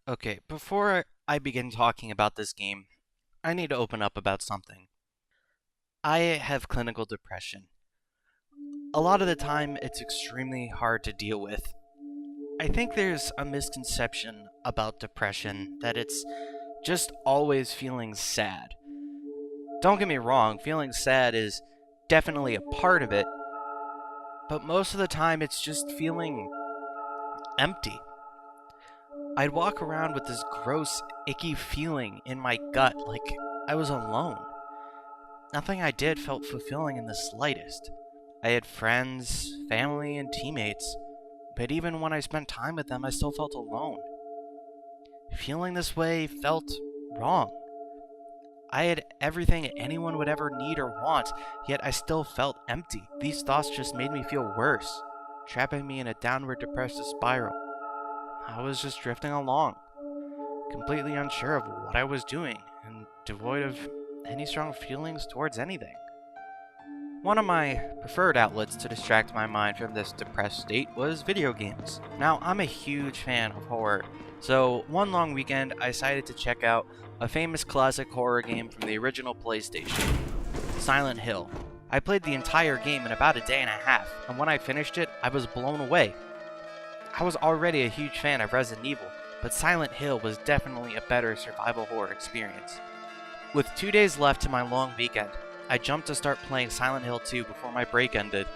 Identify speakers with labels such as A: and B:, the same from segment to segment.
A: Okay, before I begin talking about this game, I need to open up about something. I have clinical depression. A lot of the time, it's extremely hard to deal with. I think there's a misconception about depression that it's just always feeling sad. Don't get me wrong, feeling sad is definitely a part of it, but most of the time it's just feeling empty. I'd walk around with this gross, icky feeling in my gut like I was alone. Nothing I did felt fulfilling in the slightest. I had friends, family, and teammates, but even when I spent time with them, I still felt alone. Feeling this way felt wrong. I had everything anyone would ever need or want, yet I still felt empty. These thoughts just made me feel worse, trapping me in a downward depressive spiral. I was just drifting along, completely unsure of what I was doing, and devoid of any strong feelings towards anything. One of my preferred outlets to distract my mind from this depressed state was video games. Now, I'm a huge fan of horror, so one long weekend I decided to check out a famous classic horror game from the original PlayStation, Silent Hill. I played the entire game in about a day and a half, and when I finished it, I was blown away. I was already a huge fan of Resident Evil, but Silent Hill was definitely a better survival horror experience. With 2 days left to my long weekend, I jumped to start playing Silent Hill 2 before my break ended,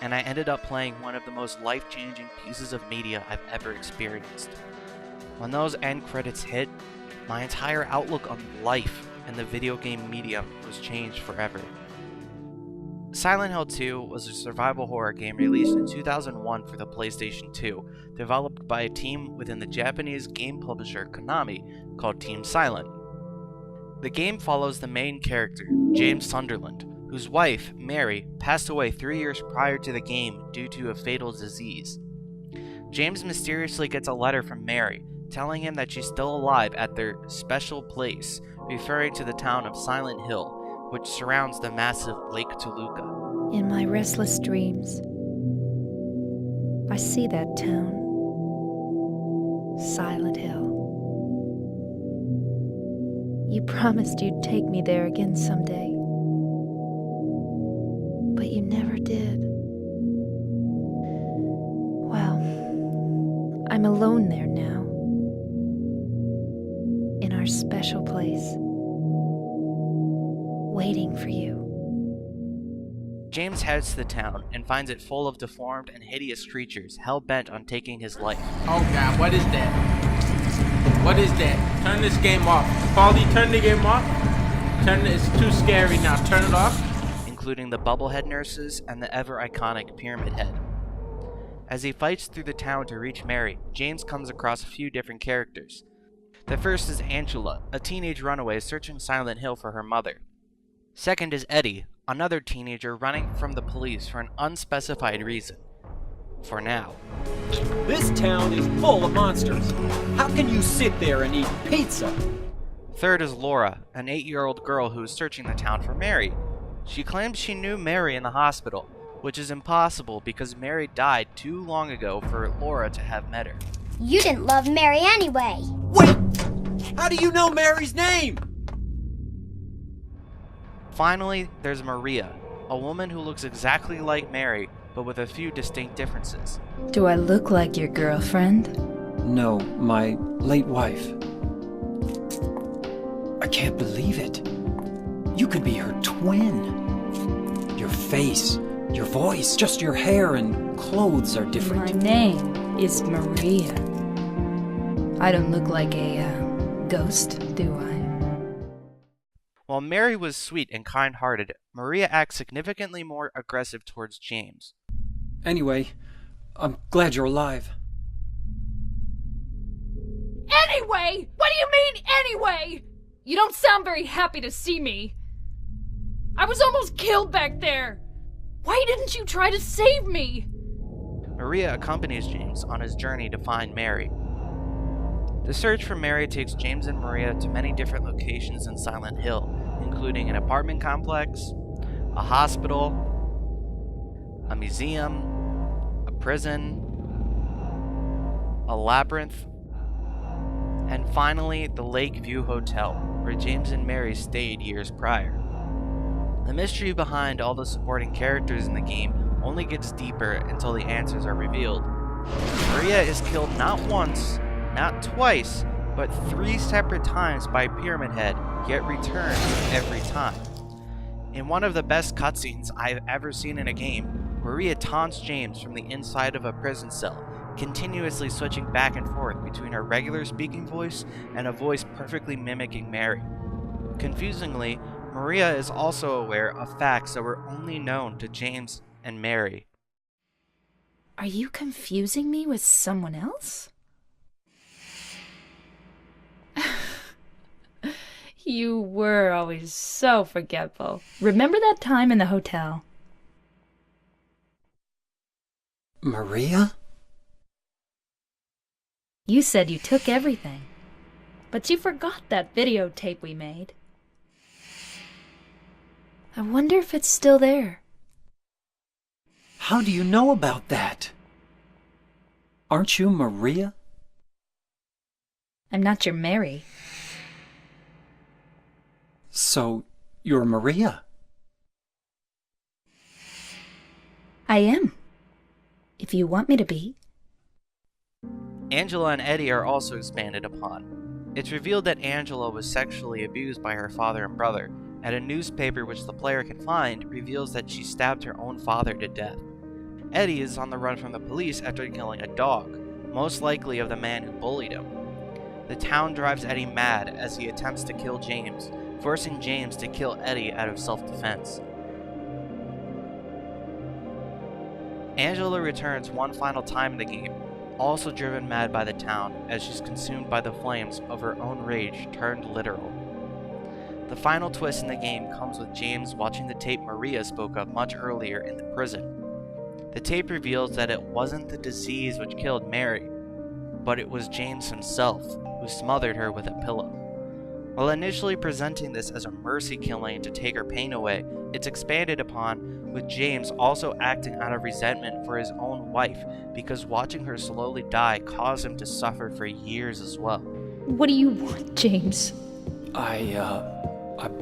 A: and I ended up playing one of the most life-changing pieces of media I've ever experienced. When those end credits hit, my entire outlook on life and the video game medium was changed forever. Silent Hill 2 was a survival horror game released in 2001 for the PlayStation 2, developed by a team within the Japanese game publisher Konami called Team Silent. The game follows the main character, James Sunderland, whose wife, Mary, passed away 3 years prior to the game due to a fatal disease. James mysteriously gets a letter from Mary, telling him that she's still alive at their special place, referring to the town of Silent Hill, which surrounds the massive Lake Toluca.
B: In my restless dreams, I see that town, Silent Hill. You promised you'd take me there again someday, but you never did. Well, I'm alone there now, in our special place, waiting for you.
A: James heads to the town and finds it full of deformed and hideous creatures hell-bent on taking his life.
C: Oh God, what is that? What is that? Turn this game off. Paulie, turn the game off. It's too scary now. Turn it off.
A: Including the bubblehead nurses and the ever-iconic Pyramid Head. As he fights through the town to reach Mary, James comes across a few different characters. The first is Angela, a teenage runaway searching Silent Hill for her mother. Second is Eddie, another teenager running from the police for an unspecified reason. For now.
D: This town is full of monsters. How can you sit there and eat pizza?
A: Third is Laura, an 8-year-old girl who is searching the town for Mary. She claims she knew Mary in the hospital, which is impossible because Mary died too long ago for Laura to have met her.
E: You didn't love Mary anyway.
D: Wait! How do you know Mary's name?
A: Finally, there's Maria, a woman who looks exactly like Mary, but with a few distinct differences.
B: Do I look like your girlfriend?
D: No, my late wife. I can't believe it. You could be her twin. Your face, your voice, just your hair and clothes are different.
B: My name is Maria. I don't look like a ghost, do I?
A: While Mary was sweet and kind-hearted, Maria acts significantly more aggressive towards James.
D: Anyway, I'm glad you're alive.
F: Anyway? What do you mean, anyway? You don't sound very happy to see me. I was almost killed back there. Why didn't you try to save me?
A: Maria accompanies James on his journey to find Mary. The search for Mary takes James and Maria to many different locations in Silent Hill, including an apartment complex, a hospital, a museum, a prison, a labyrinth, And finally, the Lakeview Hotel, where James and Mary stayed years prior. The mystery behind all the supporting characters in the game only gets deeper until the answers are revealed. Maria is killed not once, not twice, but 3 separate times by Pyramid Head, yet returns every time. In one of the best cutscenes I've ever seen in a game, Maria taunts James from the inside of a prison cell, continuously switching back and forth between her regular speaking voice and a voice perfectly mimicking Mary. Confusingly, Maria is also aware of facts that were only known to James and Mary.
B: Are you confusing me with someone else? You were always so forgetful. Remember that time in the hotel?
D: Maria?
B: You said you took everything, but you forgot that videotape we made. I wonder if it's still there.
D: How do you know about that? Aren't you Maria?
B: I'm not your Mary.
D: So, you're Maria?
B: I am. If you want me to be.
A: Angela and Eddie are also expanded upon. It's revealed that Angela was sexually abused by her father and brother, and a newspaper which the player can find reveals that she stabbed her own father to death. Eddie is on the run from the police after killing a dog, most likely of the man who bullied him. The town drives Eddie mad as he attempts to kill James, forcing James to kill Eddie out of self-defense. Angela returns one final time in the game, also driven mad by the town as she's consumed by the flames of her own rage turned literal. The final twist in the game comes with James watching the tape Maria spoke of much earlier in the prison. The tape reveals that it wasn't the disease which killed Mary, but it was James himself who smothered her with a pillow. While initially presenting this as a mercy killing to take her pain away, it's expanded upon with James also acting out of resentment for his own wife because watching her slowly die caused him to suffer for years as well.
B: What do you want, James?
D: I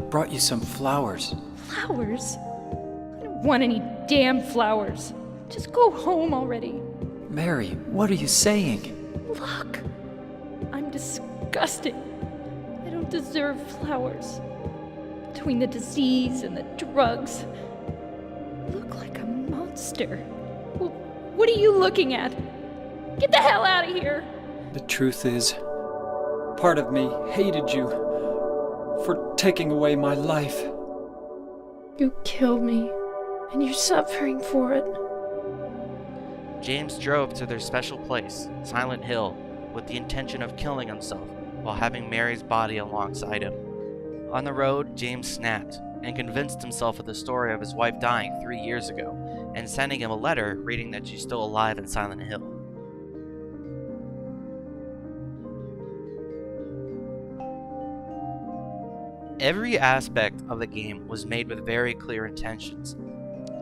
D: brought you some flowers.
F: Flowers? I don't want any damn flowers. Just go home already.
D: Mary, what are you saying?
F: Look, I'm disgusting. I don't deserve flowers. Between the disease and the drugs, I look like a monster. Well, what are you looking at? Get the hell out of here!
D: The truth is, part of me hated you for taking away my life.
F: You killed me, and you're suffering for it.
A: James drove to their special place, Silent Hill, with the intention of killing himself while having Mary's body alongside him. On the road, James snapped and convinced himself of the story of his wife dying 3 years ago and sending him a letter reading that she's still alive in Silent Hill. Every aspect of the game was made with very clear intentions.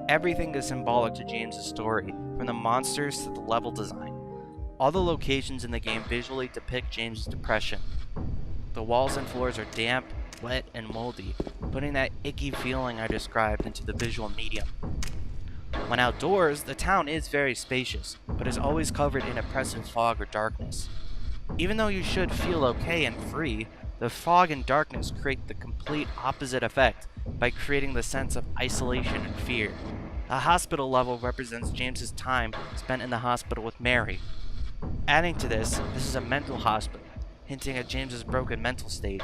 A: Everything is symbolic to James's story, from the monsters to the level design. All the locations in the game visually depict James's depression. The walls and floors are damp, wet, and moldy, putting that icky feeling I described into the visual medium. When outdoors, the town is very spacious, but is always covered in oppressive fog or darkness. Even though you should feel okay and free, the fog and darkness create the complete opposite effect by creating the sense of isolation and fear. The hospital level represents James's time spent in the hospital with Mary. Adding to this is a mental hospital, hinting at James's broken mental state.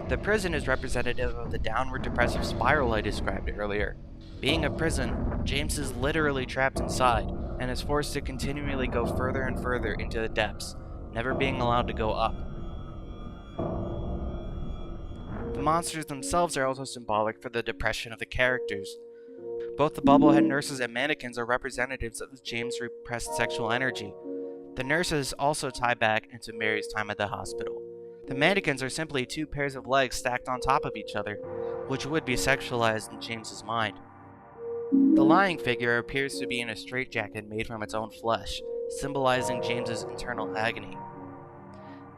A: The prison is representative of the downward depressive spiral I described earlier. Being a prison, James is literally trapped inside and is forced to continually go further and further into the depths, never being allowed to go up. The monsters themselves are also symbolic for the depression of the characters. Both the bubblehead nurses and mannequins are representatives of James' repressed sexual energy. The nurses also tie back into Mary's time at the hospital. The mannequins are simply 2 pairs of legs stacked on top of each other, which would be sexualized in James's mind. The lying figure appears to be in a straitjacket made from its own flesh, symbolizing James's internal agony.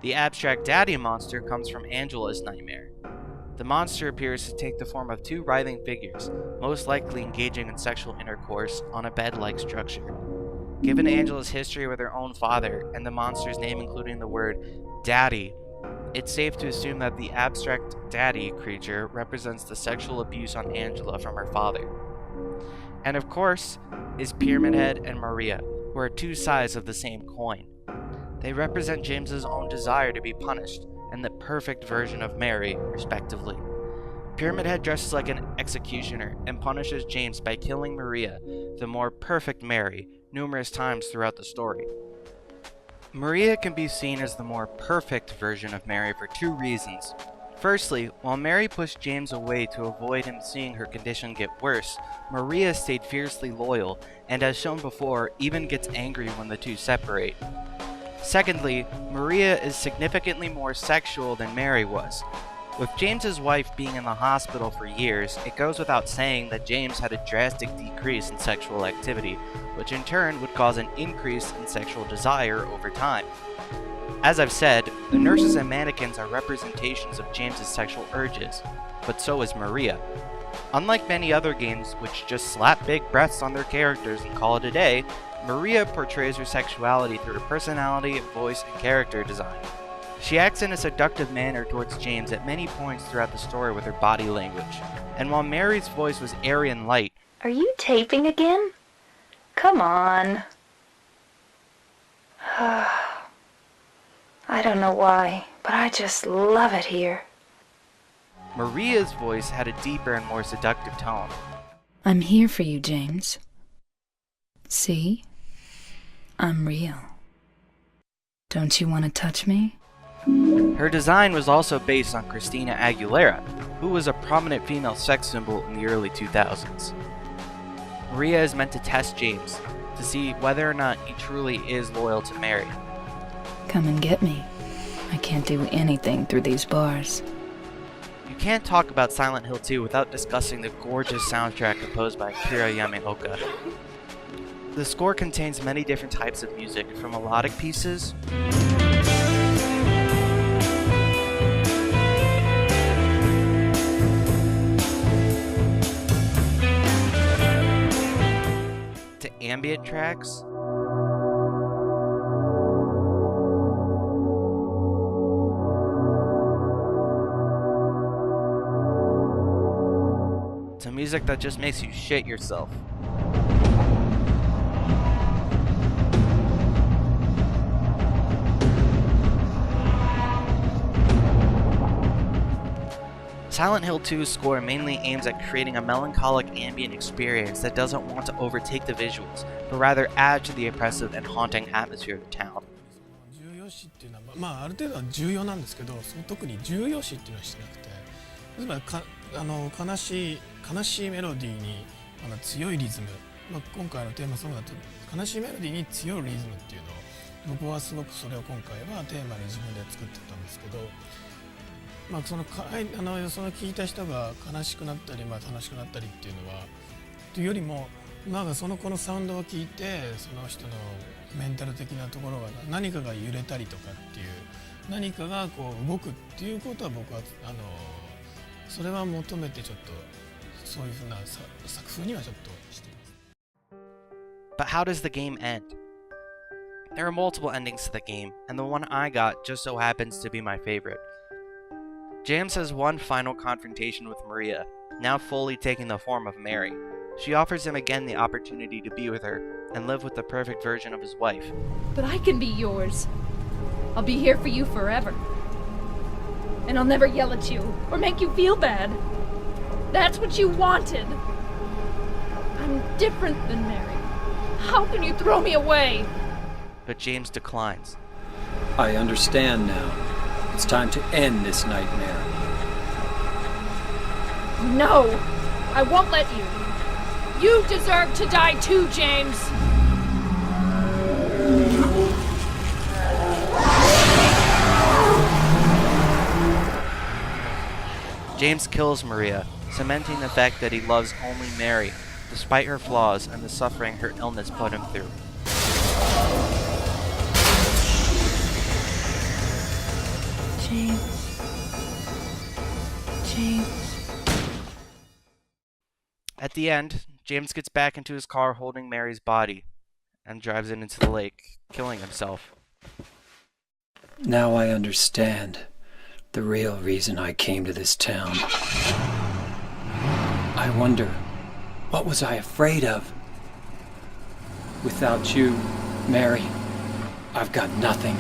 A: The abstract daddy monster comes from Angela's nightmare. The monster appears to take the form of two writhing figures, most likely engaging in sexual intercourse on a bed-like structure. Given Angela's history with her own father, and the monster's name including the word daddy, it's safe to assume that the abstract daddy creature represents the sexual abuse on Angela from her father. And of course, is Pyramid Head and Maria, who are two sides of the same coin. They represent James's own desire to be punished, and the perfect version of Mary, respectively. Pyramid Head dresses like an executioner and punishes James by killing Maria, the more perfect Mary, numerous times throughout the story. Maria can be seen as the more perfect version of Mary for two reasons. Firstly, while Mary pushed James away to avoid him seeing her condition get worse, Maria stayed fiercely loyal, and as shown before, even gets angry when the two separate. Secondly, Maria is significantly more sexual than Mary was. With James's wife being in the hospital for years, it goes without saying that James had a drastic decrease in sexual activity, which in turn would cause an increase in sexual desire over time. As I've said, the nurses and mannequins are representations of James's sexual urges, but so is Maria. Unlike many other games which just slap big breaths on their characters and call it a day, Maria portrays her sexuality through her personality, voice, and character design. She acts in a seductive manner towards James at many points throughout the story with her body language, and while Mary's voice was airy and light,
G: Are you taping again? Come on. I don't know why, but I just love it here.
A: Maria's voice had a deeper and more seductive tone.
B: I'm here for you, James. See? I'm real. Don't you want to touch me?
A: Her design was also based on Christina Aguilera, who was a prominent female sex symbol in the early 2000s. Maria is meant to test James, to see whether or not he truly is loyal to Mary.
B: Come and get me. I can't do anything through these bars.
A: You can't talk about Silent Hill 2 without discussing the gorgeous soundtrack composed by Akira Yamaoka. The score contains many different types of music, from melodic pieces to ambient tracks, to music that just makes you shit yourself. Silent Hill 2's score mainly aims at creating a melancholic ambient experience that doesn't want to overtake the visuals, but rather add to the oppressive and haunting atmosphere of the town.
H: 重要視っていうのは、まあ、ある程度は重要なんですけど、その特に重要視っていうのはしてなくて、例えば悲しいメロディーに強いリズム、まあ、今回のテーマソングだと悲しいメロディーに強いリズムっていうのを僕はすごくそれを今回はテーマに自分で作ってたんですけど、まあ、その聞いた人が悲しくなったり、まあ、楽しくなったりっていうのはというよりも、なんかこのサウンドを聞いてその人のメンタル的なところが何かが揺れたりとかっていう何かがこう動くっていうことは僕はそれは求めてちょっとそういうふうな作風にはちょっとしています。
A: But how does the game end? There are multiple endings to the game, and the one I got just so happens to be my favorite. James has one final confrontation with Maria, now fully taking the form of Mary. She offers him again the opportunity to be with her and live with the perfect version of his wife.
F: But I can be yours. I'll be here for you forever. And I'll never yell at you or make you feel bad. That's what you wanted. I'm different than Mary. How can you throw me away?
A: But James declines.
D: I understand now. It's time to end this nightmare.
F: No, I won't let you. You deserve to die too, James.
A: James kills Maria, cementing the fact that he loves only Mary, despite her flaws and the suffering her illness put him through.
F: James. James.
A: At the end, James gets back into his car holding Mary's body and drives it into the lake, killing himself.
D: Now I understand the real reason I came to this town. I wonder, what was I afraid of? Without you, Mary, I've got nothing.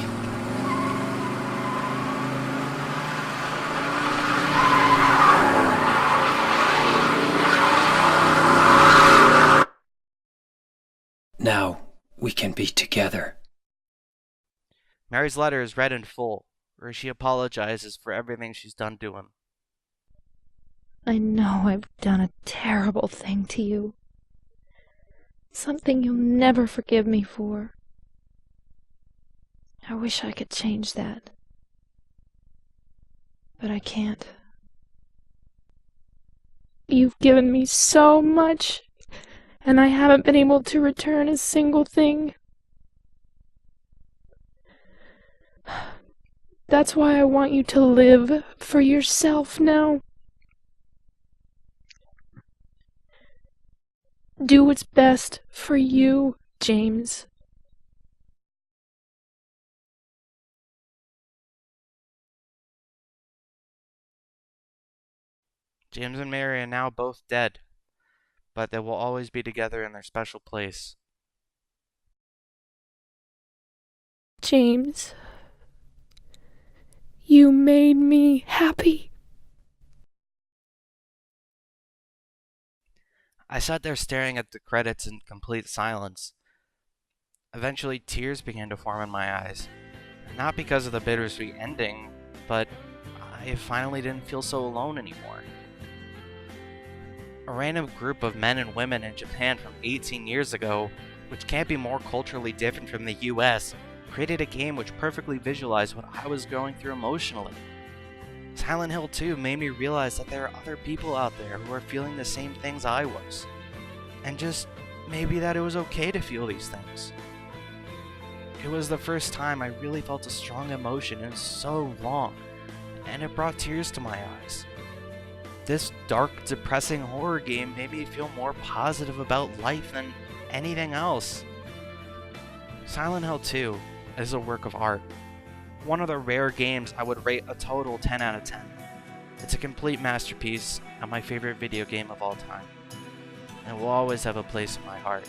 D: Now we can be together.
A: Mary's letter is read in full, where she apologizes for everything she's done to him.
F: I know I've done a terrible thing to you. Something you'll never forgive me for. I wish I could change that. But I can't. You've given me so much, and I haven't been able to return a single thing. That's why I want you to live for yourself now. Do what's best for you, James.
A: James and Mary are now both dead, but they will always be together in their special place.
F: James, you made me happy.
A: I sat there staring at the credits in complete silence. Eventually, tears began to form in my eyes. Not because of the bittersweet ending, but I finally didn't feel so alone anymore. A random group of men and women in Japan from 18 years ago, which can't be more culturally different from the US, created a game which perfectly visualized what I was going through emotionally. Silent Hill 2 made me realize that there are other people out there who are feeling the same things I was. And just maybe that it was okay to feel these things. It was the first time I really felt a strong emotion in so long, and it brought tears to my eyes. This dark, depressing horror game made me feel more positive about life than anything else. Silent Hill 2 is a work of art. One of the rare games I would rate a total 10 out of 10. It's a complete masterpiece and my favorite video game of all time. It will always have a place in my heart.